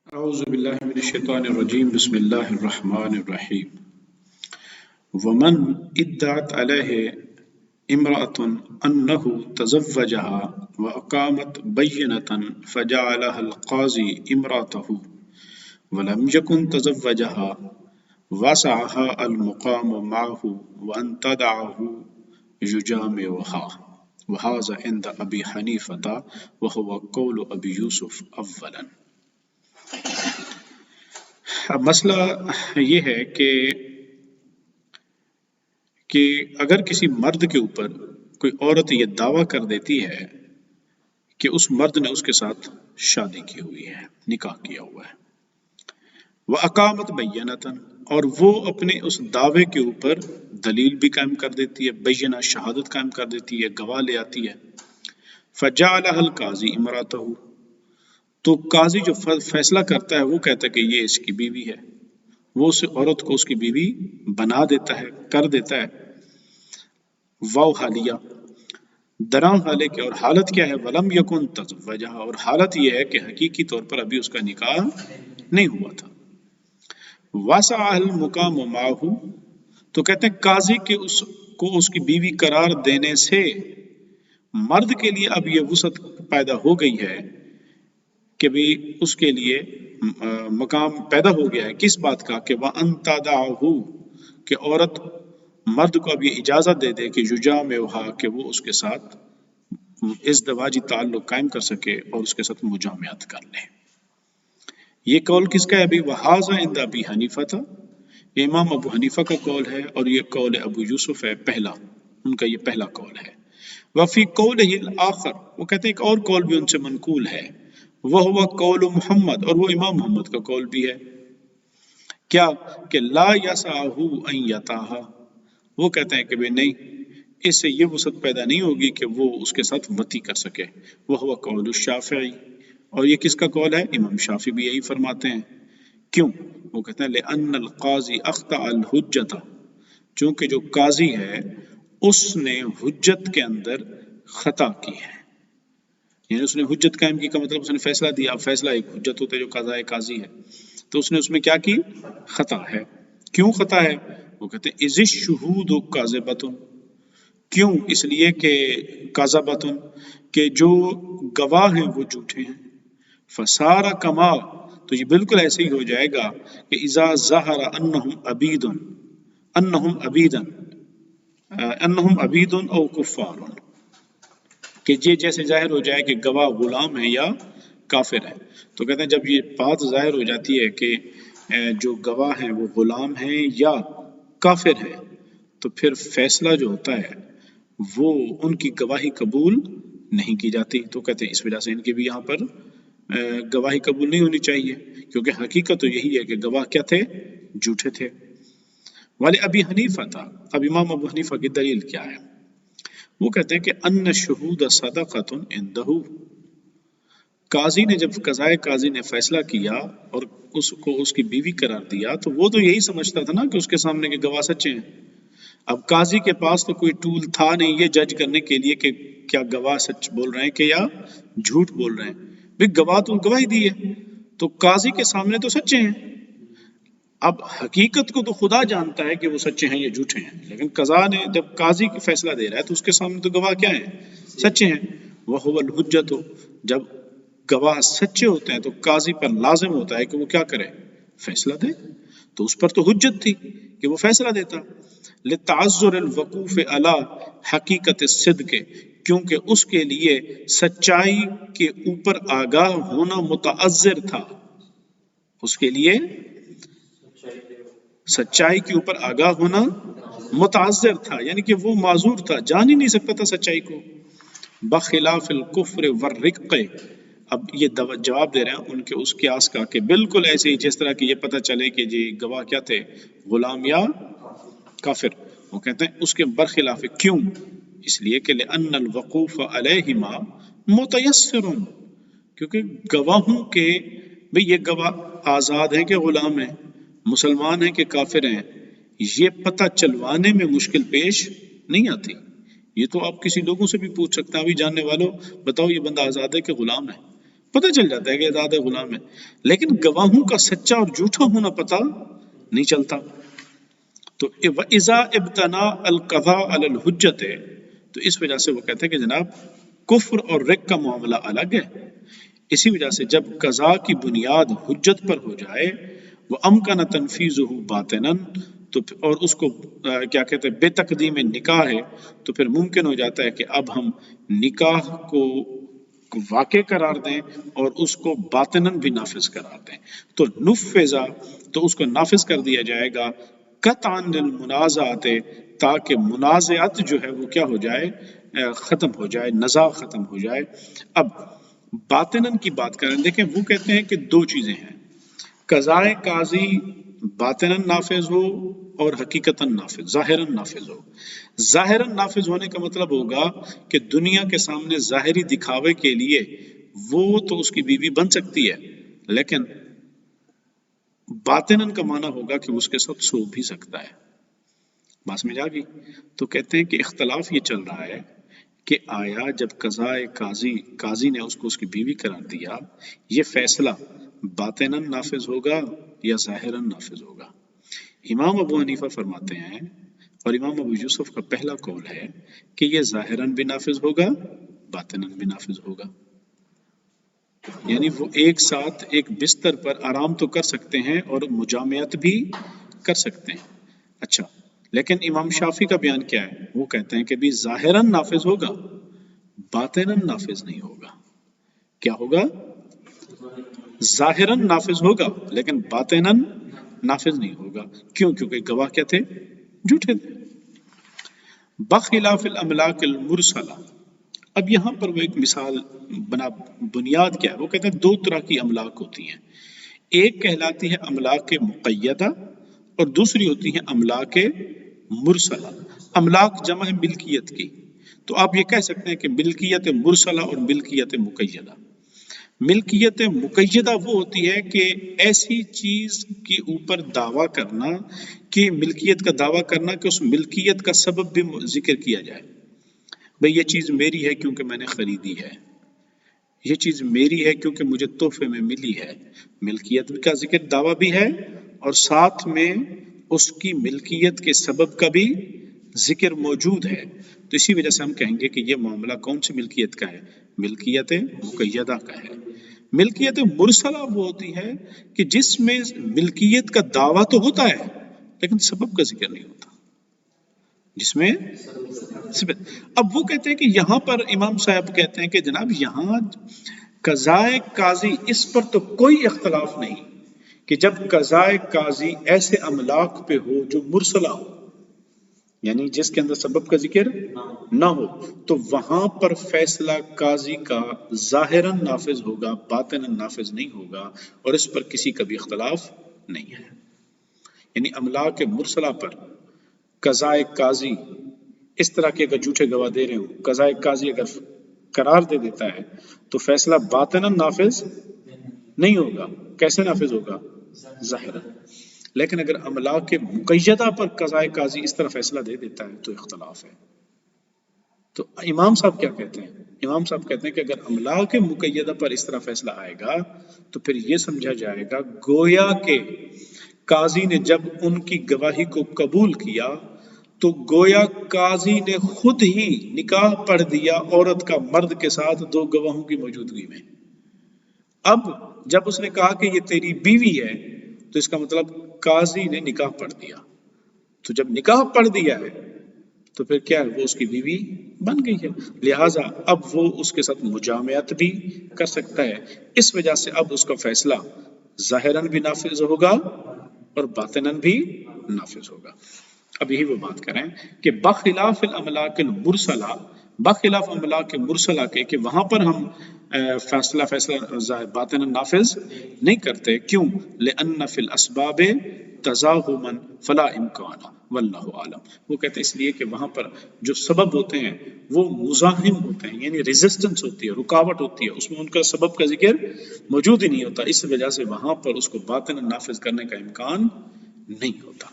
اعوذ باللہ من الشیطان الرجیم بسم اللہ الرحمن الرحیم ومن ادعت علیہ امرأة انہ تزوجها واقامت بینة فجعلها القاضی امرأته ولم يكن تزوجها وسعها المقام معه وان تدعه يجامعها وهذا عند ابی حنیفة وهو قول ابی یوسف اولا۔ اب مسئلہ یہ ہے کہ اگر کسی مرد کے اوپر کوئی عورت یہ دعویٰ کر دیتی ہے کہ اس مرد نے اس کے ساتھ شادی کی ہوئی ہے، نکاح کیا ہوا ہے، وَأَقَامَتْ بَيِّنَةً اور وہ اپنے اس دعوے کے اوپر دلیل بھی قائم کر دیتی ہے، بینہ شہادت قائم کر دیتی ہے، گواہ لے آتی ہے، فَجَعَلَهَا الْقَاضِي امْرَأَتَهُ تو قاضی جو فیصلہ کرتا ہے وہ کہتا ہے کہ یہ اس کی بیوی ہے، وہ اس عورت کو اس کی بیوی بنا دیتا ہے، کر دیتا ہے۔ واو حالیہ درا حالے کے، اور حالت کیا ہے؟ ولم یکن تزوجہ، اور حالت یہ ہے کہ حقیقی طور پر ابھی اس کا نکاح نہیں ہوا تھا۔ واسع المقام معہ تو کہتے ہیں قاضی کے اس کو اس کی بیوی قرار دینے سے مرد کے لیے اب یہ وسعت پیدا ہو گئی ہے کہ بھی اس کے لیے مقام پیدا ہو گیا ہے، کس بات کا؟ کہ وَأَن تَدَعَهُ کہ عورت مرد کو اب یہ اجازت دے دے کہ یجامعها کہ وہ اس کے ساتھ ازدواجی تعلق قائم کر سکے اور اس کے ساتھ مجامعت کر لے۔ یہ قول کس کا ہے ابھی؟ وَهَذَا عِنْدَ أَبِي حَنِیفَةَ یہ امام ابو حنیفہ کا قول ہے، اور یہ قول ابو یوسف ہے، پہلا ان کا یہ پہلا قول ہے۔ وفی قولہ الآخر وہ کہتے ہیں ایک اور قول بھی ان سے منقول ہے، وہ قول محمد اور وہ امام محمد کا قول بھی ہے، کیا کہ لا یسعہ ان یطاہا وہ کہتے ہیں کہ بھئی نہیں، اس سے یہ وسعت پیدا نہیں ہوگی کہ وہ اس کے ساتھ وطی کر سکے، وہ قول الشافعی اور یہ کس کا قول ہے؟ امام شافعی بھی یہی فرماتے ہیں۔ کیوں؟ وہ کہتے ہیں لأن القاضی اخطأ الحجۃ چونکہ جو قاضی ہے اس نے حجت کے اندر خطا کی ہے، یعنی اس نے حجت قائم کی کا مطلب اس نے فیصلہ دیا، فیصلہ ایک حجت ہوتا ہے جو قضائے قاضی ہے، تو اس نے اس میں کیا کی؟ خطا ہے۔ کیوں خطا ہے؟ وہ کہتے ہیں اذ الشہود کاذبۃ کیوں؟ اس لیے کہ کاذبۃ کہ جو گواہ ہیں وہ جھوٹے ہیں، فصار کما تو یہ بالکل ایسے ہی ہو جائے گا کہ اذا ظہر انہم عبید او کفار کہ یہ جیسے ظاہر ہو جائے کہ گواہ غلام ہیں یا کافر ہیں۔ تو کہتے ہیں جب یہ بات ظاہر ہو جاتی ہے کہ جو گواہ ہیں وہ غلام ہیں یا کافر ہیں تو پھر فیصلہ جو ہوتا ہے وہ ان کی گواہی قبول نہیں کی جاتی۔ تو کہتے ہیں اس وجہ سے ان کی بھی یہاں پر گواہی قبول نہیں ہونی چاہیے، کیونکہ حقیقت تو یہی ہے کہ گواہ کیا تھے؟ جھوٹے تھے۔ والے ابی حنیفہ تھا، اب امام ابو حنیفہ کی دلیل کیا ہے؟ وہ کہتے ہیں کہ ان الشہود صدقۃ عندہ قاضی نے جب قضائے قاضی نے فیصلہ کیا اور اس کو اس کی بیوی قرار دیا تو وہ تو یہی سمجھتا تھا نا کہ اس کے سامنے کے گواہ سچے ہیں۔ اب قاضی کے پاس تو کوئی ٹول تھا نہیں یہ جج کرنے کے لیے کہ کیا گواہ سچ بول رہے ہیں کہ یا جھوٹ بول رہے ہیں، بھی گواہ تو گواہی دی ہے تو قاضی کے سامنے تو سچے ہیں۔ اب حقیقت کو تو خدا جانتا ہے کہ وہ سچے ہیں یا جھوٹے ہیں، لیکن قضا نے جب قاضی کی فیصلہ دے رہا ہے تو اس کے سامنے تو گواہ کیا ہیں؟ سچے ہیں۔ وَهُوَ الْحُجَّةُ جب گواہ سچے ہوتے ہیں تو قاضی پر لازم ہوتا ہے کہ وہ کیا کرے؟ فیصلہ دے، تو اس پر تو حجت تھی کہ وہ فیصلہ دیتا۔ لِتَعَذُّرِ الْوَقُوفِ عَلَى حقیقت الصدق کیونکہ اس کے لیے سچائی کے اوپر آگاہ ہونا متعذر تھا، اس کے لیے سچائی کے اوپر آگاہ ہونا متعذر تھا، یعنی کہ وہ معذور تھا، جان ہی نہیں سکتا تھا سچائی کو۔ بخلاف الکفر والرق اب یہ جواب دے رہے ہیں ان کے اس قیاس کا کہ بالکل ایسے ہی جس طرح کہ یہ پتہ چلے کہ جی گواہ کیا تھے؟ غلام یا کافر۔ وہ کہتے ہیں اس کے برخلاف، کیوں؟ اس لیے کہ لأن الوقوف علیہما متیسر کیونکہ گواہوں کے بھئی یہ گواہ آزاد ہیں کہ غلام ہیں، مسلمان ہیں کہ کافر ہیں، یہ پتہ چلوانے میں مشکل پیش نہیں آتی۔ یہ تو آپ کسی لوگوں سے بھی پوچھ سکتے ہیں، ابھی جاننے والوں بتاؤ یہ بندہ آزاد ہے کہ غلام ہے، پتہ چل جاتا ہے کہ آزاد غلام ہے، لیکن گواہوں کا سچا اور جھوٹا ہونا پتہ نہیں چلتا۔ تو وَإِذَا ابْتَنَا الْقَضَاءَ عَلَى الْحُجَّةِ، تو اس وجہ سے وہ کہتے ہیں کہ جناب کفر اور رق کا معاملہ الگ ہے۔ اسی وجہ سے جب قضاء کی بنیاد حجت پر ہو جائے، وَأَمْكَنَ تَنْفِيذُهُ بَاطِنًا، تو اور اس کو کیا کہتے ہیں بے تقدیم نکاح ہے، تو پھر ممکن ہو جاتا ہے کہ اب ہم نکاح کو واقع قرار دیں اور اس کو باطناً بھی نافذ قرار دیں۔ تو نفذا، تو اس کو نافذ کر دیا جائے گا، قطعاً للمنازعات، تاکہ منازعت جو ہے وہ کیا ہو جائے، ختم ہو جائے، نزاع ختم ہو جائے۔ اب باطناً کی بات کریں، دیکھیں وہ کہتے ہیں کہ دو چیزیں ہیں، قضائے قاضی باطناً نافذ ہو اور حقیقتاً نافذ، ظاہراً نافذ ہو۔ ظاہراً نافذ ہونے کا مطلب ہوگا کہ دنیا کے سامنے ظاہری دکھاوے کے لیے وہ تو اس کی بیوی بن سکتی ہے، لیکن باطناً کا معنی ہوگا کہ اس کے ساتھ سو بھی سکتا ہے۔ بات سمجھ آ گئی؟ تو کہتے ہیں کہ اختلاف یہ چل رہا ہے کہ آیا جب قضائے قاضی نے اس کو اس کی بیوی قرار دیا، یہ فیصلہ باطناً نافذ ہوگا یا ظاہراً نافذ ہوگا؟ امام ابو حنیفہ فرماتے ہیں، اور امام ابو یوسف کا پہلا قول ہے کہ یہ ظاہراً بھی نافذ ہوگا، باطناً بھی نافذ ہوگا۔ یعنی وہ ایک ساتھ ایک بستر پر آرام تو کر سکتے ہیں اور مجامعت بھی کر سکتے ہیں۔ اچھا، لیکن امام شافعی کا بیان کیا ہے؟ وہ کہتے ہیں کہ بھی ظاہراً نافذ ہوگا، باطناً نافذ نہیں ہوگا۔ کیا ہوگا؟ ظاہراً نافذ ہوگا لیکن باطناً نافذ نہیں ہوگا۔ کیوں؟ کیونکہ گواہ کیا تھے؟ جھوٹے تھے۔ بخلاف الاملاک المرسلہ، اب یہاں پر وہ ایک مثال بنیاد کیا ہے؟ وہ کہتے ہیں دو طرح کی املاک ہوتی ہیں، ایک کہلاتی ہے املاک مقیدہ اور دوسری ہوتی ہے املاک مرسلہ۔ املاک جمع ہے ملکیت کی، تو آپ یہ کہہ سکتے ہیں کہ ملکیت مرسلہ اور ملکیت مقیدہ۔ ملکیت مقیدہ وہ ہوتی ہے کہ ایسی چیز کے اوپر دعویٰ کرنا، کہ ملکیت کا دعویٰ کرنا کہ اس ملکیت کا سبب بھی ذکر کیا جائے۔ بھئی یہ چیز میری ہے کیونکہ میں نے خریدی ہے، یہ چیز میری ہے کیونکہ مجھے تحفے میں ملی ہے۔ ملکیت کا ذکر دعویٰ بھی ہے اور ساتھ میں اس کی ملکیت کے سبب کا بھی ذکر موجود ہے، تو اسی وجہ سے ہم کہیں گے کہ یہ معاملہ کون سی ملکیت کا ہے؟ ملکیت مقیدہ کا ہے۔ ملکیت مرسلہ وہ ہوتی ہے کہ جس میں ملکیت کا دعویٰ تو ہوتا ہے لیکن سبب کا ذکر نہیں ہوتا، جس میں اب وہ کہتے ہیں کہ یہاں پر امام صاحب کہتے ہیں کہ جناب یہاں قضائے قاضی، اس پر تو کوئی اختلاف نہیں کہ جب قضائے قاضی ایسے املاک پہ ہو جو مرسلہ ہو، یعنی جس کے اندر سبب کا ذکر نہ ہو، تو وہاں پر فیصلہ قاضی کا ظاہراً نافذ ہوگا، باطناً نافذ نہیں ہوگا، اور اس پر کسی کا بھی اختلاف نہیں ہے۔ یعنی املاک مرسلہ پر قضائے قاضی اس طرح کے اگر جھوٹے گواہ دے رہے ہوں، قضائے قاضی اگر قرار دے دیتا ہے تو فیصلہ باطناً نافذ نہیں ہوگا۔ کیسے نافذ ہوگا؟ ظاہراً۔ لیکن اگر املاک مقیدہ پر قضائے قاضی اس طرح فیصلہ دے دیتا ہے تو اختلاف ہے۔ تو امام صاحب کیا کہتے ہیں؟ امام صاحب کہتے ہیں کہ اگر املاک مقیدہ پر اس طرح فیصلہ آئے گا تو پھر یہ سمجھا جائے گا گویا کہ قاضی نے جب ان کی گواہی کو قبول کیا تو گویا قاضی نے خود ہی نکاح پڑھ دیا عورت کا مرد کے ساتھ دو گواہوں کی موجودگی میں۔ اب جب اس نے کہا کہ یہ تیری بیوی ہے تو اس کا مطلب قاضی نے نکاح پڑھ دیا، تو جب نکاح پڑھ دیا ہے تو پھر کیا ہے؟ وہ اس کی بیوی بن گئی ہے، لہٰذا اب وہ اس کے ساتھ مجامعت بھی کر سکتا ہے۔ اس وجہ سے اب اس کا فیصلہ ظاہراً بھی نافذ ہوگا اور باطناً بھی نافذ ہوگا۔ اب یہی وہ بات کریں کہ بخلاف الاملاک المرسلہ، بخلاف املاک مرسلہ کے، کہ وہاں پر ہم فیصلہ باطناً نافذ نہیں کرتے۔ کیوں؟ لأن فی الاسباب تزاحما فلا امکان واللہ عالم۔ وہ کہتے ہیں اس لیے کہ وہاں پر جو سبب ہوتے ہیں وہ مزاحم ہوتے ہیں، یعنی ریزسٹنس ہوتی ہے، رکاوٹ ہوتی ہے، اس میں ان کا سبب کا ذکر موجود ہی نہیں ہوتا، اس وجہ سے وہاں پر اس کو باطناً نافذ کرنے کا امکان نہیں ہوتا۔